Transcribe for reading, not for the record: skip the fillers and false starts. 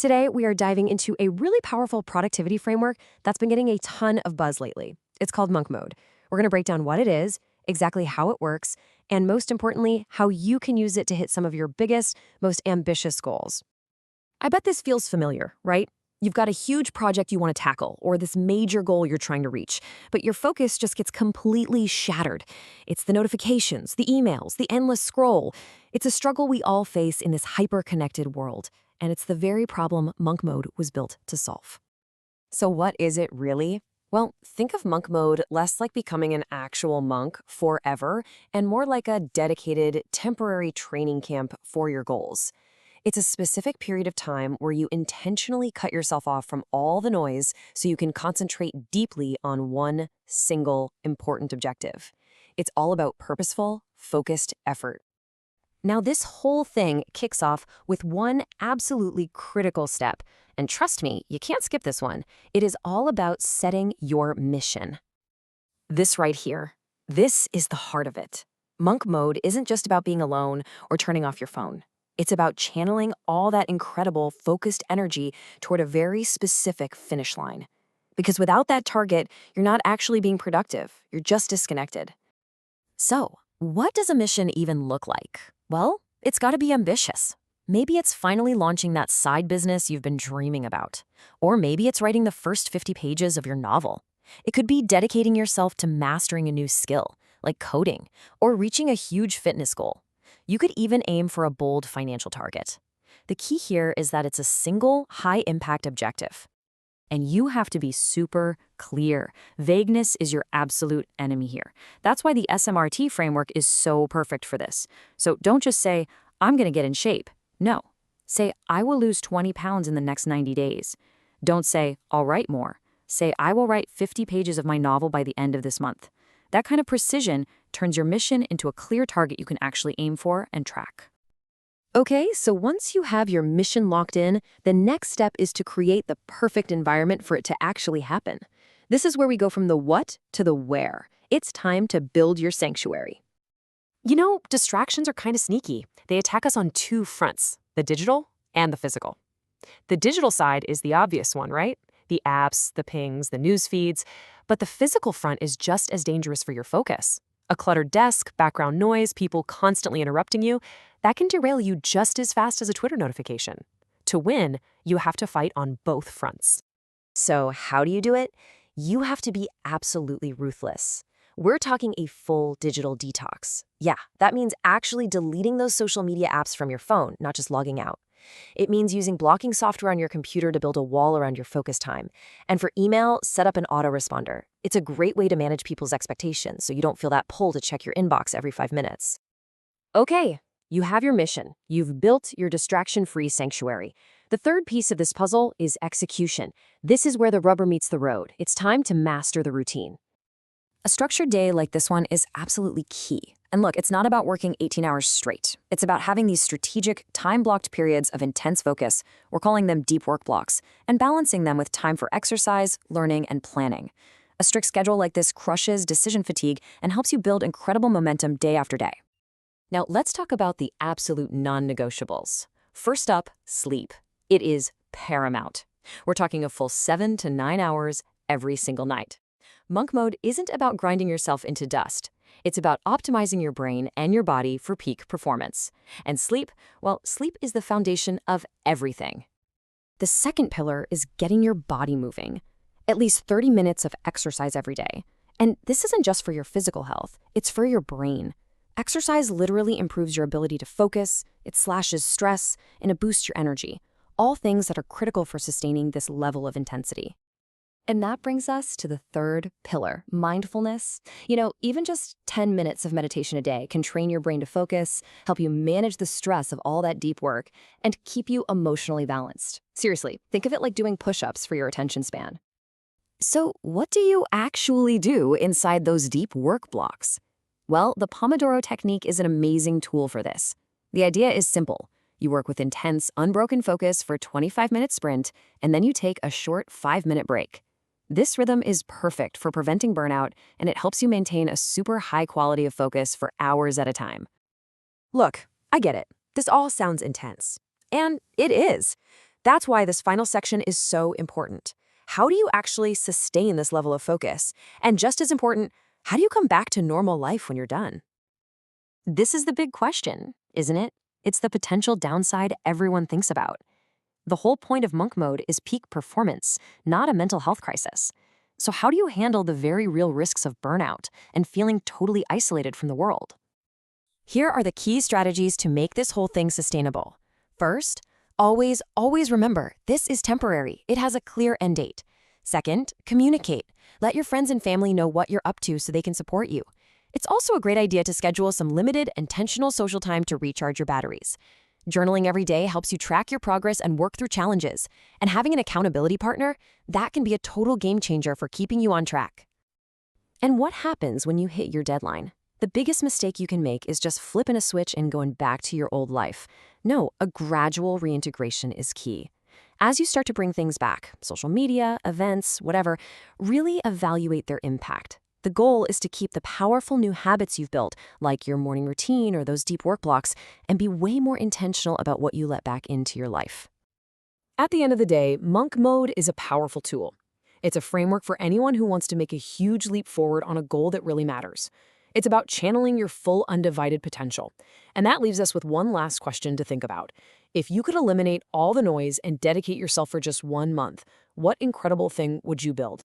Today, we are diving into a really powerful productivity framework that's been getting a ton of buzz lately. It's called Monk Mode. We're going to break down what it is, exactly how it works, and most importantly, how you can use it to hit some of your biggest, most ambitious goals. I bet this feels familiar, right? You've got a huge project you want to tackle, or this major goal you're trying to reach, but your focus just gets completely shattered. It's the notifications, the emails, the endless scroll. It's a struggle we all face in this hyper-connected world, and it's the very problem Monk Mode was built to solve. So what is it really? Well, think of Monk Mode less like becoming an actual monk forever and more like a dedicated, temporary training camp for your goals. It's a specific period of time where you intentionally cut yourself off from all the noise so you can concentrate deeply on one single important objective. It's all about purposeful, focused effort. Now, this whole thing kicks off with one absolutely critical step. And trust me, you can't skip this one. It is all about setting your mission. This right here, this is the heart of it. Monk Mode isn't just about being alone or turning off your phone. It's about channeling all that incredible focused energy toward a very specific finish line. Because without that target, you're not actually being productive. You're just disconnected. So, what does a mission even look like? Well, it's got to be ambitious. Maybe it's finally launching that side business you've been dreaming about. Or maybe it's writing the first 50 pages of your novel. It could be dedicating yourself to mastering a new skill, like coding, or reaching a huge fitness goal. You could even aim for a bold financial target. The key here is that it's a single, high-impact objective. And you have to be super clear. Vagueness is your absolute enemy here. That's why the SMRT framework is so perfect for this. So don't just say, I'm going to get in shape. No. Say, I will lose 20 pounds in the next 90 days. Don't say, I'll write more. Say, I will write 50 pages of my novel by the end of this month. That kind of precision turns your mission into a clear target you can actually aim for and track. Okay, so once you have your mission locked in, the next step is to create the perfect environment for it to actually happen. This is where we go from the what to the where. It's time to build your sanctuary. You know, distractions are kind of sneaky. They attack us on two fronts, the digital and the physical. The digital side is the obvious one, right? The apps, the pings, the news feeds. But the physical front is just as dangerous for your focus. A cluttered desk, background noise, people constantly interrupting you, that can derail you just as fast as a Twitter notification. To win, you have to fight on both fronts. So how do you do it? You have to be absolutely ruthless. We're talking a full digital detox. Yeah, that means actually deleting those social media apps from your phone, not just logging out. It means using blocking software on your computer to build a wall around your focus time. And for email, set up an autoresponder. It's a great way to manage people's expectations so you don't feel that pull to check your inbox every 5 minutes. Okay, you have your mission. You've built your distraction-free sanctuary. The third piece of this puzzle is execution. This is where the rubber meets the road. It's time to master the routine. A structured day like this one is absolutely key. And look, it's not about working 18 hours straight. It's about having these strategic, time-blocked periods of intense focus, we're calling them deep work blocks, and balancing them with time for exercise, learning, and planning. A strict schedule like this crushes decision fatigue and helps you build incredible momentum day after day. Now, let's talk about the absolute non-negotiables. First up, sleep. It is paramount. We're talking a full 7 to 9 hours every single night. Monk Mode isn't about grinding yourself into dust. It's about optimizing your brain and your body for peak performance. And sleep, well, sleep is the foundation of everything. The second pillar is getting your body moving. At least 30 minutes of exercise every day. And this isn't just for your physical health, it's for your brain. Exercise literally improves your ability to focus, it slashes stress, and it boosts your energy. All things that are critical for sustaining this level of intensity. And that brings us to the third pillar, mindfulness. You know, even just 10 minutes of meditation a day can train your brain to focus, help you manage the stress of all that deep work, and keep you emotionally balanced. Seriously, think of it like doing push-ups for your attention span. So what do you actually do inside those deep work blocks? Well, the Pomodoro technique is an amazing tool for this. The idea is simple. You work with intense, unbroken focus for a 25-minute sprint, and then you take a short 5-minute break. This rhythm is perfect for preventing burnout, and it helps you maintain a super high quality of focus for hours at a time. Look, I get it. This all sounds intense. And it is. That's why this final section is so important. How do you actually sustain this level of focus? And just as important, how do you come back to normal life when you're done? This is the big question, isn't it? It's the potential downside everyone thinks about. The whole point of monk mode is peak performance, not a mental health crisis. So how do you handle the very real risks of burnout and feeling totally isolated from the world? Here are the key strategies to make this whole thing sustainable. First, always remember, this is temporary. It has a clear end date. Second, communicate. Let your friends and family know what you're up to so they can support you. It's also a great idea to schedule some limited, intentional social time to recharge your batteries. Journaling every day helps you track your progress and work through challenges. And having an accountability partner, that can be a total game changer for keeping you on track. And what happens when you hit your deadline? The biggest mistake you can make is just flipping a switch and going back to your old life. No, a gradual reintegration is key. As you start to bring things back, social media, events, whatever, really evaluate their impact. The goal is to keep the powerful new habits you've built, like your morning routine or those deep work blocks, and be way more intentional about what you let back into your life. At the end of the day, monk mode is a powerful tool. It's a framework for anyone who wants to make a huge leap forward on a goal that really matters. It's about channeling your full undivided potential. And that leaves us with one last question to think about. If you could eliminate all the noise and dedicate yourself for just 1 month, what incredible thing would you build?